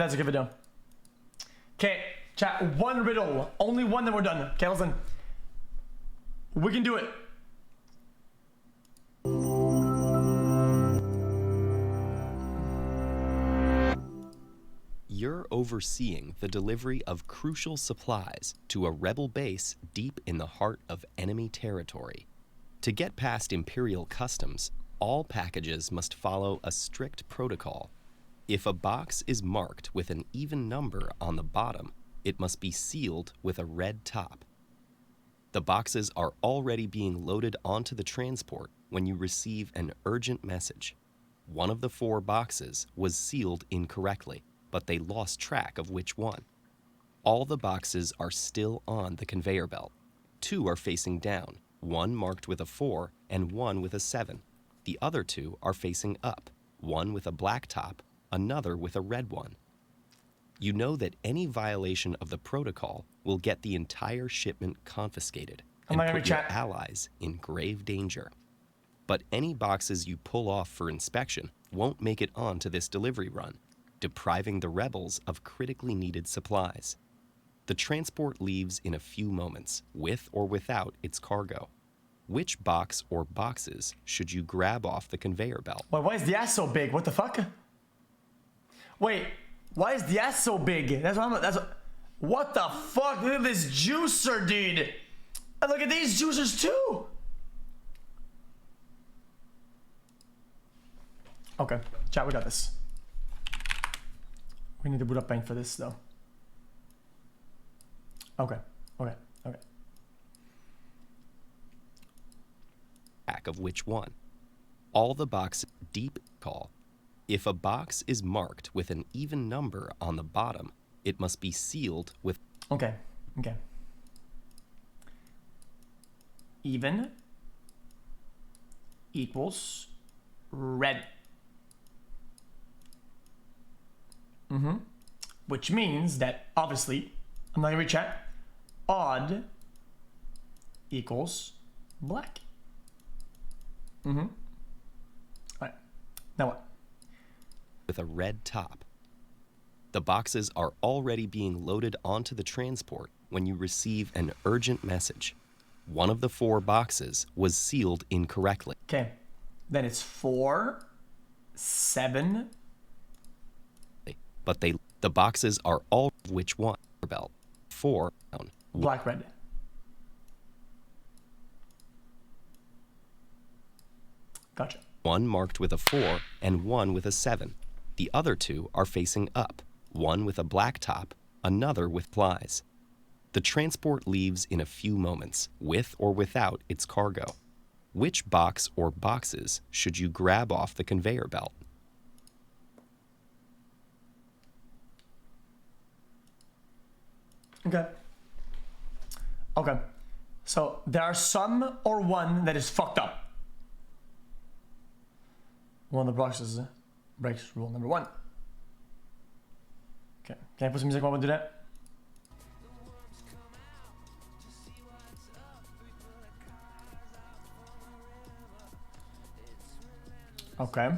That's a good video. Okay, chat, one riddle. Only one, then we're done. Okay, listen. We can do it. You're overseeing the delivery of crucial supplies to a rebel base deep in the heart of enemy territory. To get past Imperial customs, all packages must follow a strict protocol. If a box is marked with an even number on the bottom, it must be sealed with a red top. The boxes are already being loaded onto the transport when you receive an urgent message. One of the 4 boxes was sealed incorrectly, but they lost track of which one. All the boxes are still on the conveyor belt. 2 are facing down, one marked with a 4 and one with a 7. The other 2 are facing up, one with a black top, another with a red one. You know that any violation of the protocol will get the entire shipment confiscated and put your allies in grave danger. But any boxes you pull off for inspection won't make it onto this delivery run, depriving the rebels of critically needed supplies. The transport leaves in a few moments, with or without its cargo. Which box or boxes should you grab off the conveyor belt? Wait, why is the ass so big? What the fuck? Wait, why is the ass so big? What the fuck? Look at this juicer, dude. And look at these juicers too. Okay, chat, we got this. We need to boot up Paint for this though. Okay. Of which one? All the boxes deep call. If a box is marked with an even number on the bottom, it must be sealed with... Okay. Even equals red. Which means that, obviously, I'm not gonna read chat, odd equals black. Alright, now what? With a red top. The boxes are already being loaded onto the transport when you receive an urgent message. One of the 4 boxes was sealed incorrectly. Okay, then it's 4, 7. But the boxes are all which one? Belt. 4 down. Black, red. Gotcha. One marked with a 4 and one with a 7. The other 2 are facing up, one with a black top, another with plies. The transport leaves in a few moments, with or without its cargo. Which box or boxes should you grab off the conveyor belt? Okay. So there are some or one that is fucked up. One of the boxes breaks rule number 1. Okay, can I put some music while we do that? Okay.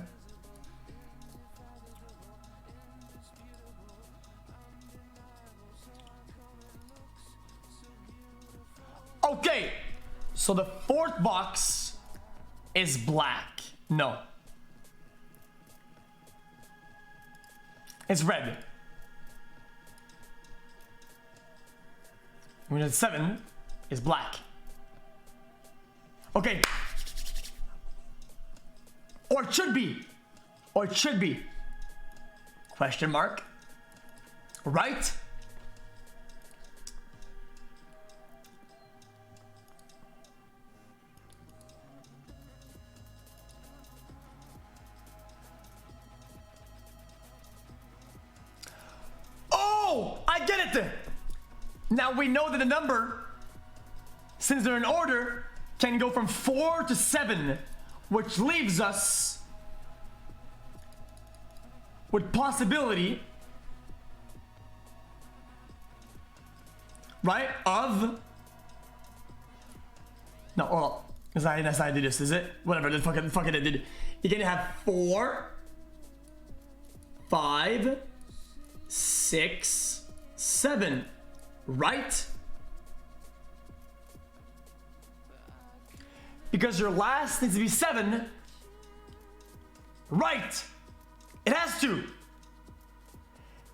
Okay, so the 4th box is black. No. It's red. When the 7 is black. Okay. Or it should be. Or it should be. Question mark. Right? I get it! Now we know that the number, since they're in order, can go from 4 to 7, which leaves us with possibility, right, of... No, well, that's not how I do this, is it? Whatever, the fuck it, I did. You're gonna have 4, 5, 6, 7, right? Because your last needs to be 7, right? It has to.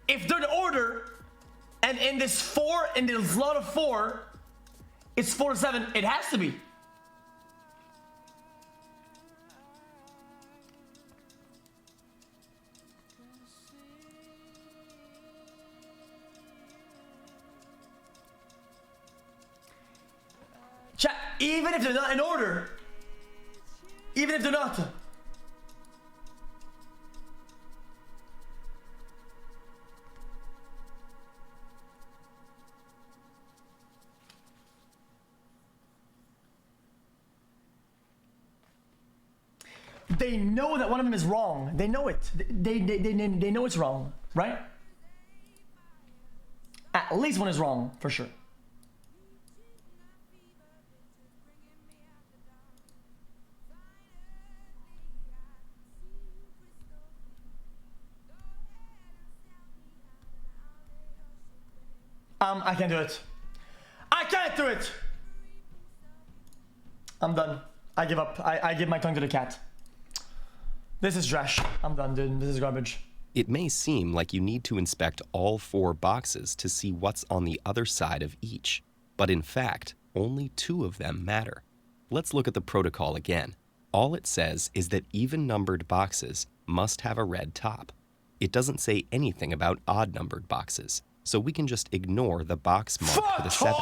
If they're in order, and in this 4, in this lot of 4, it's 4 to 7, it has to be. Chat, even if they're not in order, even if they're not. They know that one of them is wrong. They know it. They know it's wrong, right? At least one is wrong, for sure. I can't do it. I can't do it! I'm done. I give up. I give my tongue to the cat. This is trash. I'm done, dude. This is garbage. It may seem like you need to inspect all 4 boxes to see what's on the other side of each, but in fact, only 2 of them matter. Let's look at the protocol again. All it says is that even-numbered boxes must have a red top. It doesn't say anything about odd-numbered boxes, so we can just ignore the box marked with a 7.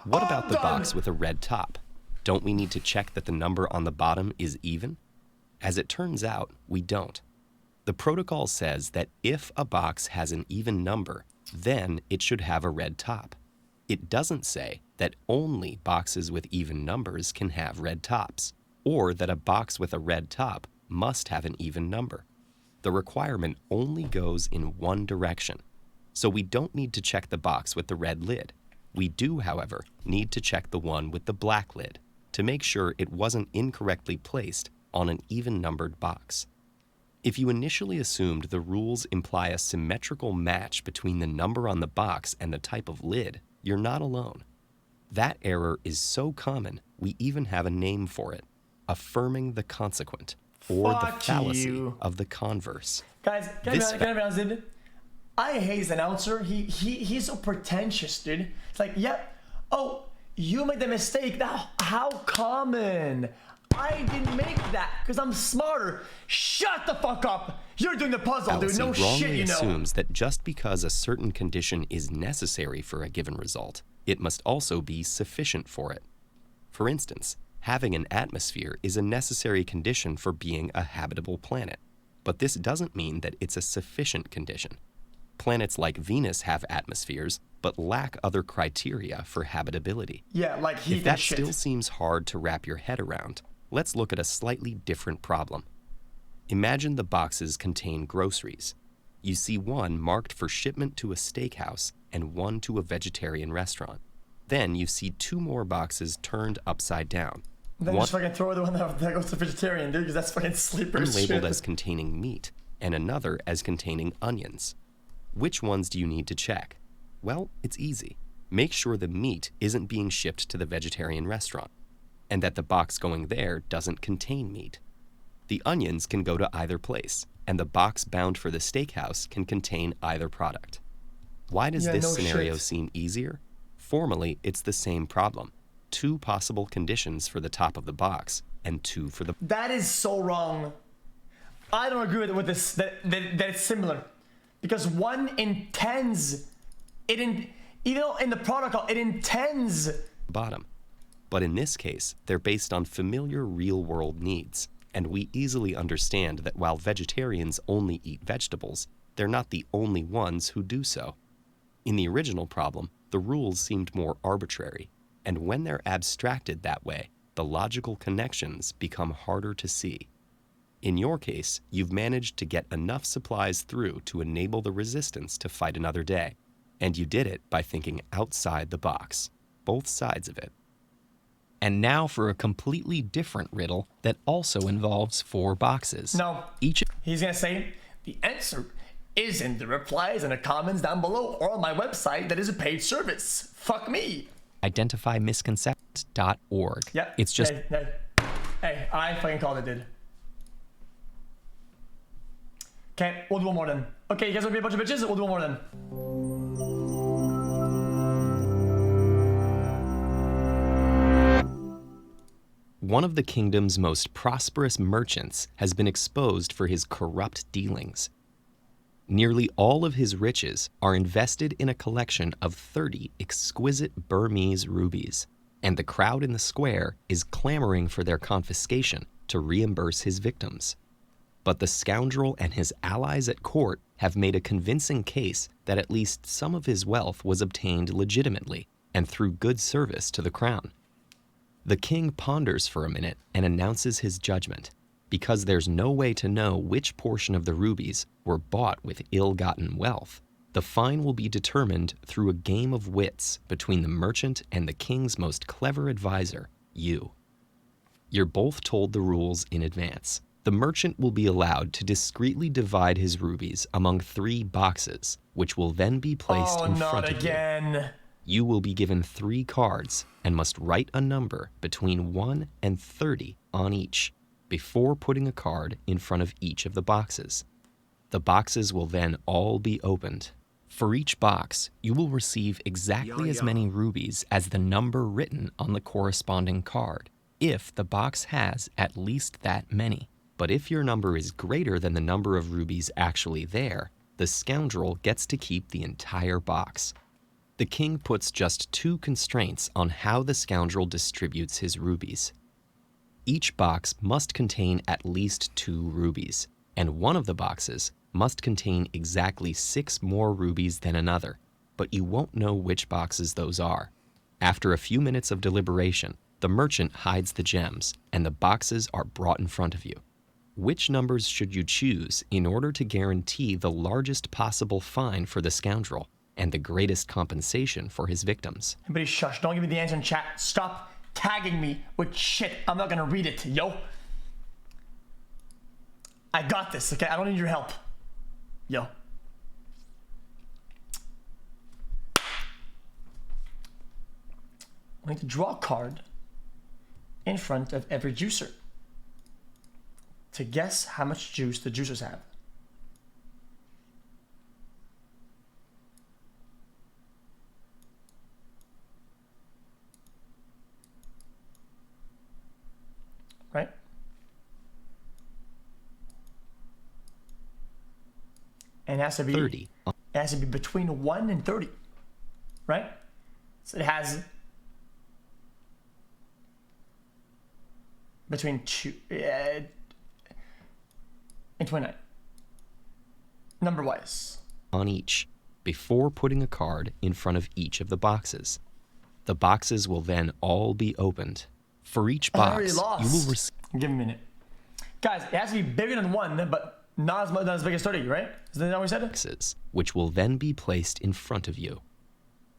What about the box with a red top? Don't we need to check that the number on the bottom is even? As it turns out, we don't. The protocol says that if a box has an even number, then it should have a red top. It doesn't say that only boxes with even numbers can have red tops, or that a box with a red top must have an even number. The requirement only goes in one direction. So we don't need to check the box with the red lid. We do, however, need to check the one with the black lid to make sure it wasn't incorrectly placed on an even-numbered box. If you initially assumed the rules imply a symmetrical match between the number on the box and the type of lid, you're not alone. That error is so common, we even have a name for it: affirming the consequent, or the fallacy of the converse. Guys, can I be honest, dude? I hate his announcer. He's so pretentious, dude. It's like, yeah, oh, you made the mistake. Now, how common? I didn't make that because I'm smarter. Shut the fuck up. You're doing the puzzle, dude. No shit, you know. Assumes that just because a certain condition is necessary for a given result, it must also be sufficient for it. For instance, having an atmosphere is a necessary condition for being a habitable planet. But this doesn't mean that it's a sufficient condition. Planets like Venus have atmospheres, but lack other criteria for habitability. Yeah, like heat If that and shit. still seems hard to wrap your head around, let's look at a slightly different problem. Imagine the boxes contain groceries. You see one marked for shipment to a steakhouse and one to a vegetarian restaurant. Then you see 2 more boxes turned upside down. Then just fucking throw the one that goes to vegetarian, dude, because that's fucking sleeper one shit. labeled as containing meat and another as containing onions. Which ones do you need to check? Well, it's easy. Make sure the meat isn't being shipped to the vegetarian restaurant, and that the box going there doesn't contain meat. The onions can go to either place, and the box bound for the steakhouse can contain either product. Why does this scenario seem easier? Formally, it's the same problem. 2 possible conditions for the top of the box, and 2 for the... That is so wrong. I don't agree with this, that it's similar. Because one intends, even though in the protocol, it intends... bottom. But in this case, they're based on familiar real-world needs, and we easily understand that while vegetarians only eat vegetables, they're not the only ones who do so. In the original problem, the rules seemed more arbitrary, and when they're abstracted that way, the logical connections become harder to see. In your case, you've managed to get enough supplies through to enable the resistance to fight another day, and you did it by thinking outside the box, both sides of it. And now for a completely different riddle that also involves 4 boxes. No, Each he's gonna say the answer is in the replies and the comments down below or on my website that is a paid service. Fuck me. identifymisconceptions.org. Yeah. It's just... Hey, I fucking called it, dude. Okay, we'll do one more then. Okay, you guys want to be a bunch of bitches? We'll do one more then. One of the kingdom's most prosperous merchants has been exposed for his corrupt dealings. Nearly all of his riches are invested in a collection of 30 exquisite Burmese rubies, and the crowd in the square is clamoring for their confiscation to reimburse his victims. But the scoundrel and his allies at court have made a convincing case that at least some of his wealth was obtained legitimately and through good service to the crown. The king ponders for a minute and announces his judgment. Because there's no way to know which portion of the rubies were bought with ill-gotten wealth, the fine will be determined through a game of wits between the merchant and the king's most clever advisor, you. You're both told the rules in advance. The merchant will be allowed to discreetly divide his rubies among 3 boxes, which will then be placed in front of you. You will be given 3 cards and must write a number between 1 and 30 on each before putting a card in front of each of the boxes. The boxes will then all be opened. For each box, you will receive exactly as many rubies as the number written on the corresponding card, if the box has at least that many. But if your number is greater than the number of rubies actually there, the scoundrel gets to keep the entire box. The king puts just 2 constraints on how the scoundrel distributes his rubies. Each box must contain at least 2 rubies, and one of the boxes must contain exactly 6 more rubies than another, but you won't know which boxes those are. After a few minutes of deliberation, the merchant hides the gems, and the boxes are brought in front of you. Which numbers should you choose in order to guarantee the largest possible fine for the scoundrel and the greatest compensation for his victims? Everybody shush, don't give me the answer in chat. Stop tagging me with shit. I'm not gonna read it, yo. I got this, okay? I don't need your help. Yo. I need to draw a card in front of every juicer to guess how much juice the juicers have. Right? And it has to be 30. It has to be between 1 and 30. Right? So it has between 2 and 29. Number wise. On each, before putting a card in front of each of the boxes. The boxes will then all be opened. For each box, you will receive... Give me a minute. Guys, it has to be bigger than 1, but not as big as 30, right? Is that what we said? Boxes, which will then be placed in front of you.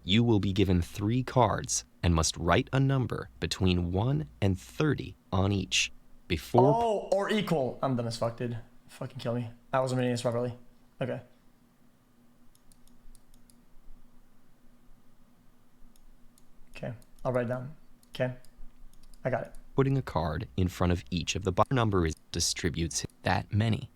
You will be given 3 cards and must write a number between 1 and 30 on each before... Oh, or equal. I'm dumb as fuck, dude. Fucking kill me. I wasn't reading this properly. Okay. Okay, I'll write it down. Okay, I got it. Putting a card in front of each of the number is distributes that many.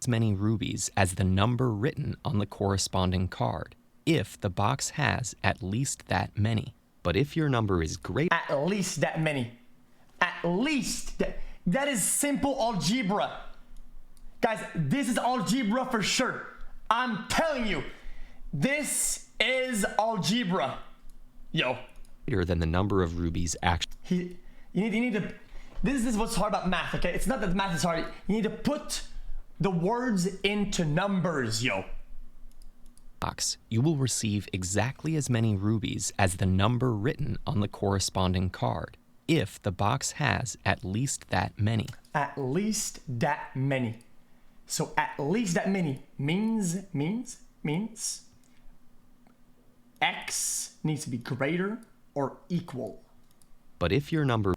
As many rubies as the number written on the corresponding card, if the box has at least that many. But if your number is great... At least that many. At least that. That is simple algebra. Guys, this is algebra for sure. I'm telling you, this is algebra. Yo. Greater than the number of rubies actually... You need to... This is what's hard about math, okay? It's not that math is hard. You need to put the words into numbers, yo. You will receive exactly as many rubies as the number written on the corresponding card, if the box has at least that many. At least that many. So at least that many means X needs to be greater or equal. But if your number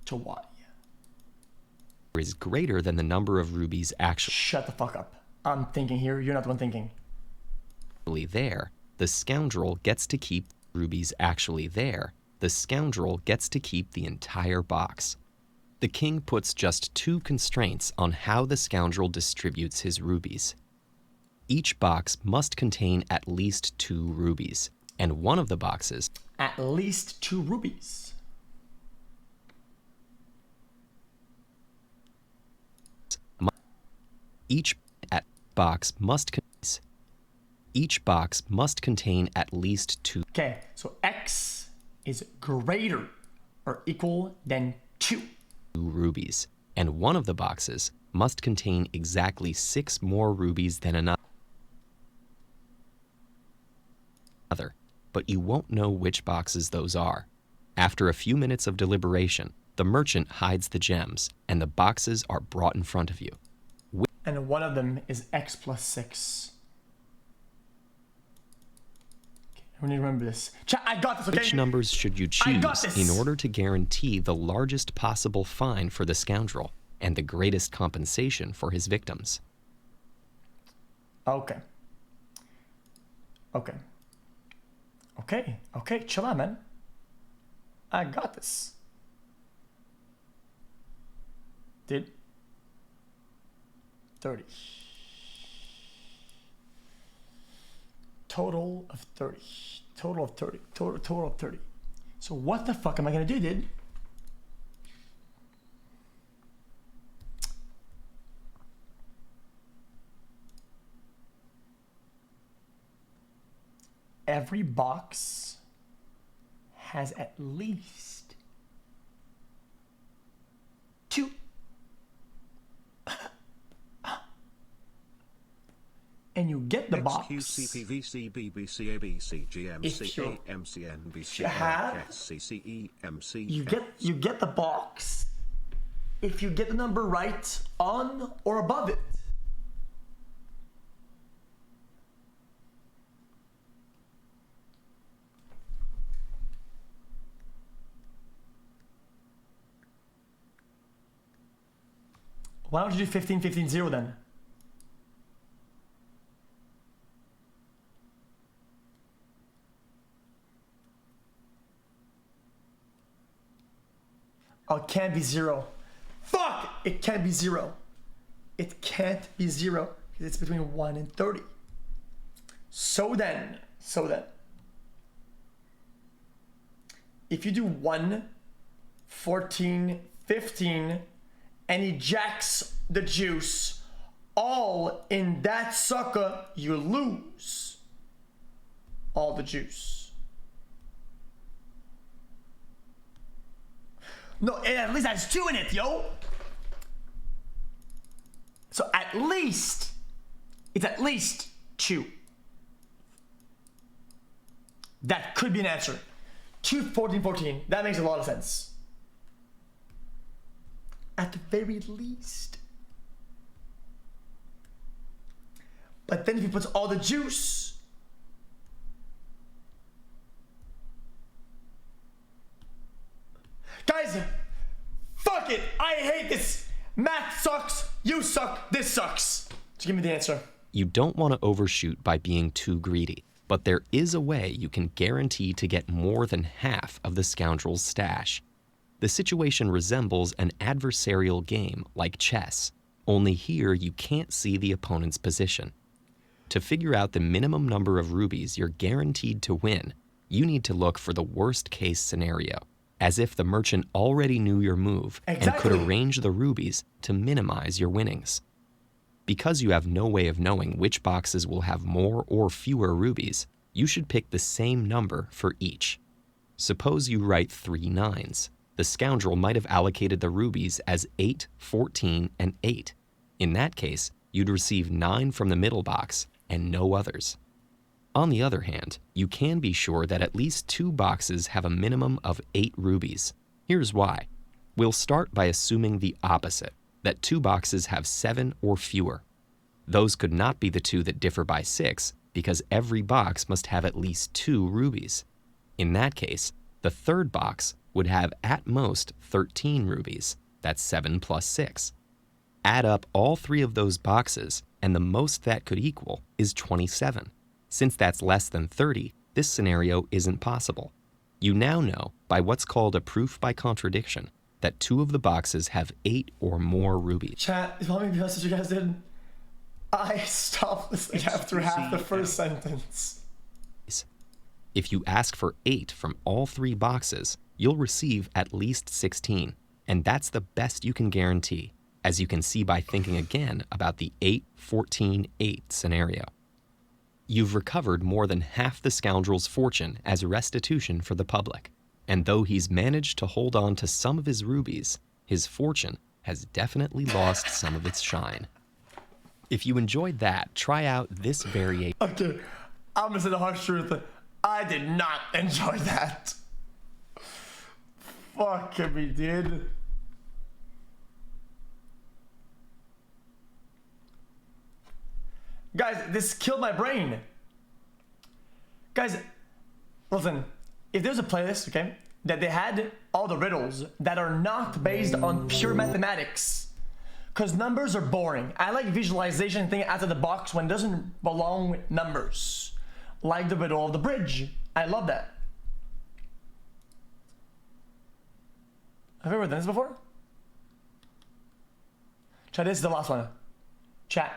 to Y is greater than the number of rubies actually... Shut the fuck up. I'm thinking here. You're not the one thinking. There, the scoundrel gets to keep rubies actually there. The scoundrel gets to keep the entire box. The king puts just 2 constraints on how the scoundrel distributes his rubies. Each box must contain at least 2 rubies, and one of the boxes... At least 2 rubies. Each box must contain at least 2. Okay, so X is greater or equal than 2 rubies, and one of the boxes must contain exactly 6 more rubies than another. But you won't know which boxes those are. After a few minutes of deliberation, the merchant hides the gems, and the boxes are brought in front of you. And one of them is X plus 6. Okay, I need to remember this. I got this, okay? Which numbers should you choose in order to guarantee the largest possible fine for the scoundrel and the greatest compensation for his victims? Okay. Okay, chill out, man. I got this. Dude. 30. Total of 30. Total of 30. Total of 30. So what the fuck am I gonna do, dude? Every box has at least 2. And you get the box. xQc, PVC, BBC, ABC, GMC, AMC, NBC, SCCE, MC. You get the box if you get the number right on or above it. Why don't you do 15, 15, 0 then? Oh, it can't be 0. Fuck! It can't be 0. It can't be 0 because it's between 1 and 30. So then, if you do 1, 14, 15, and he jacks the juice all in that sucker, you lose all the juice. No, it at least has 2 in it, yo. So at least, it's at least 2. That could be an answer. 2, 14, 14. That makes a lot of sense. At the very least. But then if he puts all the juice, guys, fuck it. I hate this. Math sucks. You suck. This sucks. Just give me the answer. You don't want to overshoot by being too greedy, but there is a way you can guarantee to get more than half of the scoundrel's stash. The situation resembles an adversarial game like chess, only here you can't see the opponent's position. To figure out the minimum number of rubies you're guaranteed to win, you need to look for the worst-case scenario, as if the merchant already knew your move and could arrange the rubies to minimize your winnings. Because you have no way of knowing which boxes will have more or fewer rubies, you should pick the same number for each. Suppose you write 3 9s. The scoundrel might have allocated the rubies as 8, 14, and 8. In that case, you'd receive 9 from the middle box and no others. On the other hand, you can be sure that at least 2 boxes have a minimum of 8 rubies. Here's why. We'll start by assuming the opposite, that 2 boxes have 7 or fewer. Those could not be the 2 that differ by 6, because every box must have at least 2 rubies. In that case, the third box would have at most 13 rubies. That's 7 plus 6. Add up all 3 of those boxes, and the most that could equal is 27. Since that's less than 30, this scenario isn't possible. You now know, by what's called a proof by contradiction, that 2 of the boxes have 8 or more rubies. Chat, how many messages you guys did? I stopped listening after half the first sentence. If you ask for 8 from all 3 boxes, you'll receive at least 16, and that's the best you can guarantee, as you can see by thinking again about the 8-14-8 scenario. You've recovered more than half the scoundrel's fortune as restitution for the public, and though he's managed to hold on to some of his rubies, his fortune has definitely lost some of its shine. If you enjoyed that, try out this variation. Okay, I'm gonna say the harsh truth. I did not enjoy that. Fuck me, dude. Guys, this killed my brain. Guys, listen. If there's a playlist, okay, that they had all the riddles that are not based on pure mathematics, because numbers are boring. I like visualization thing out of the box when it doesn't belong with numbers. Like the riddle of the bridge. I love that. Have you ever done this before? Chat, this is the last one. Chat.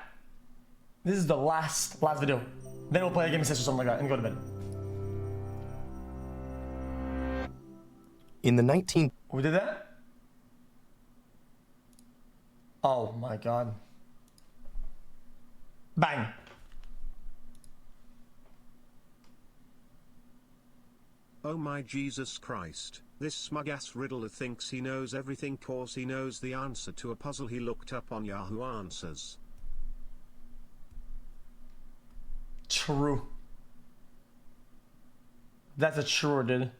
This is the last video. Then we'll play a game of or something like that and go to bed. In the 19... We did that? Oh my god. Bang. Oh my Jesus Christ, this smug-ass riddler thinks he knows everything cause he knows the answer to a puzzle he looked up on Yahoo Answers. True. That's a true, dude.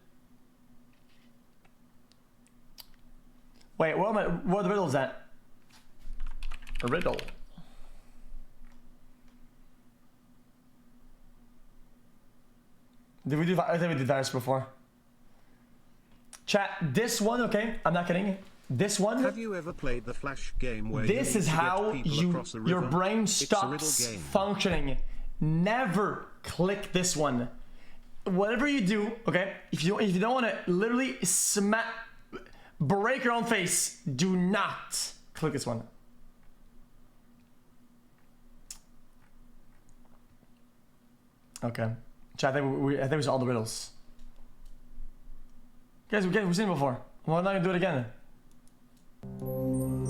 Wait, what are the riddles at? A riddle. Did we do? I think we did virus before. Chat, this one, okay? I'm not kidding. This one. Have you ever played the Flash game where this is how your brain stops functioning? Never click this one. Whatever you do, okay? If you don't want to literally break your own face, do not click this one. Okay. Chat, I think we saw all the riddles. Guys, we've seen it before. Why not gonna do it again?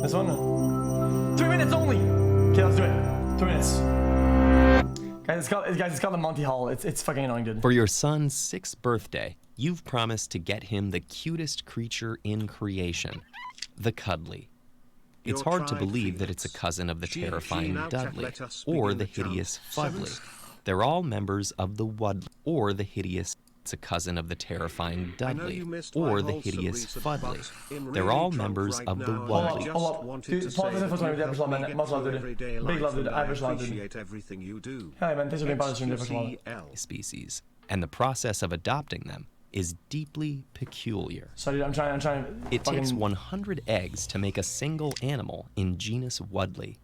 This one? 3 minutes only! Okay, let's do it. 2 minutes. Guys, it's called the Monty Hall. It's fucking annoying, dude. For your son's 6th birthday, you've promised to get him the cutest creature in creation, the Cuddly. It's hard to believe that it's a cousin of the terrifying Dudley or the hideous Fuddly. They're all members of the Wudley or the hideous. It's a cousin of the terrifying Dudley or the hideous Fuddly. They're all members of the Wudley. Hold up. Dude, pause this for 20 minutes. Much love, dude. Big love, dude. Irish love, dude. Everything you do. Hey, man, thanks for being part of the stream. Species, and the process of adopting them is deeply peculiar. Sorry, I'm trying. It takes 100 eggs to make a single animal in genus Wudley.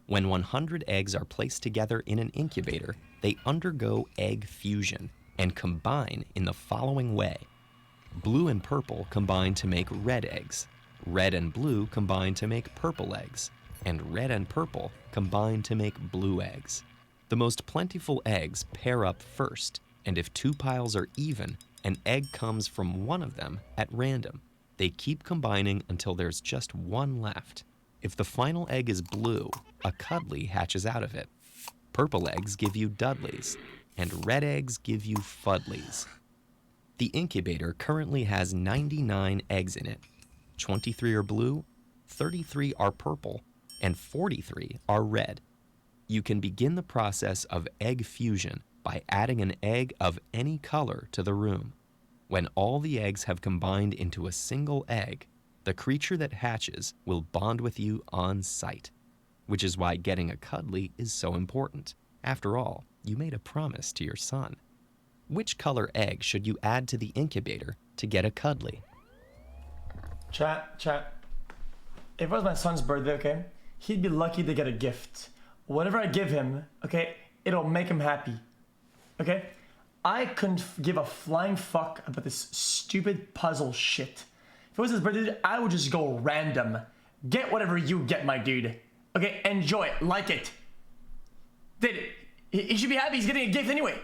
When 100 eggs are placed together in an incubator, they undergo egg fusion and combine in the following way. Blue and purple combine to make red eggs. Red and blue combine to make purple eggs. And red and purple combine to make blue eggs. The most plentiful eggs pair up first, and if 2 piles are even, an egg comes from one of them at random. They keep combining until there's just one left. If the final egg is blue, a Cuddly hatches out of it. Purple eggs give you Dudleys, and red eggs give you Fuddleys. The incubator currently has 99 eggs in it. 23 are blue, 33 are purple, and 43 are red. You can begin the process of egg fusion by adding an egg of any color to the room. When all the eggs have combined into a single egg, the creature that hatches will bond with you on sight, which is why getting a Cuddly is so important. After all, you made a promise to your son. Which color egg should you add to the incubator to get a Cuddly? Chat. If it was my son's birthday, okay, he'd be lucky to get a gift. whatever I give him, okay, it'll make him happy. Okay? I couldn't give a flying fuck about this stupid puzzle shit. If it was his birthday, I would just go random. Get whatever you get, my dude. Okay, enjoy it, like it. Dude, he should be happy, he's getting a gift anyway.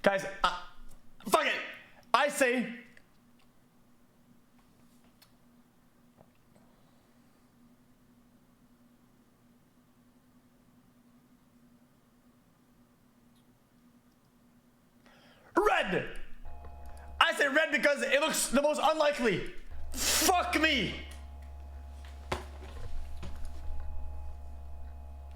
Guys, fuck it. I say... red! I say red because it looks the most unlikely. Fuck me!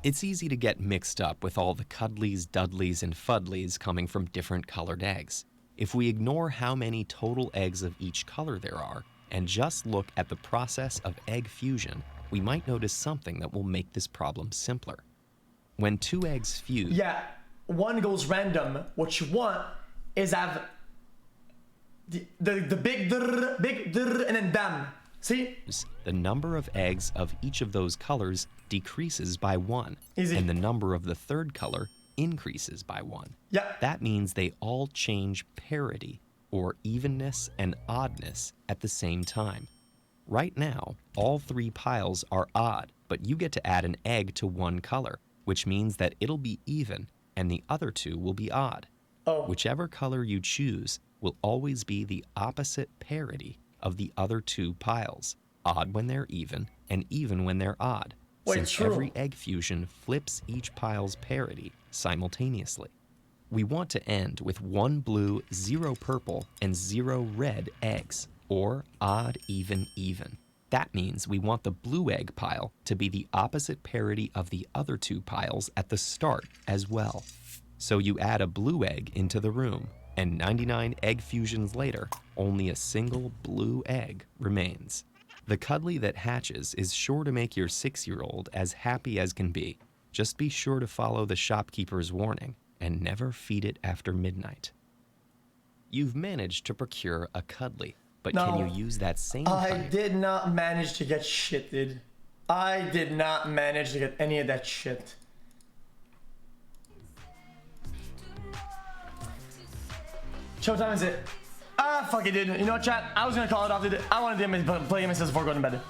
It's easy to get mixed up with all the cuddlies, dudleys, and fudlies coming from different colored eggs. If we ignore how many total eggs of each color there are, and just look at the process of egg fusion, we might notice something that will make this problem simpler. When two eggs fuse... Yeah, one goes random. What you want is have the big drr, and then bam. See? The number of eggs of each of those colors decreases by 1. Easy. And the number of the third color increases by 1. Yeah. That means they all change parity, or evenness and oddness, at the same time. Right now, all 3 piles are odd, but you get to add an egg to one color, which means that it'll be even, and the other 2 will be odd. Oh. Whichever color you choose will always be the opposite parity of the other 2 piles, odd when they're even, and even when they're odd, since true. every egg fusion flips each pile's parity simultaneously. We want to end with 1 blue, 0 purple, and 0 red eggs, or odd, even, even. That means we want the blue egg pile to be the opposite parity of the other 2 piles at the start as well. So you add a blue egg into the room, and 99 egg fusions later, only a single blue egg remains. The cuddly that hatches is sure to make your 6-year-old as happy as can be. Just be sure to follow the shopkeeper's warning and never feed it after midnight. You've managed to procure a cuddly, but No, can you use that same I type? did not manage to get shit, dude. I did not manage to get any of that shit. Showtime is it? Ah, fuck it, dude. You know what, chat? I was gonna call it off, dude. I wanted to play games before going to bed.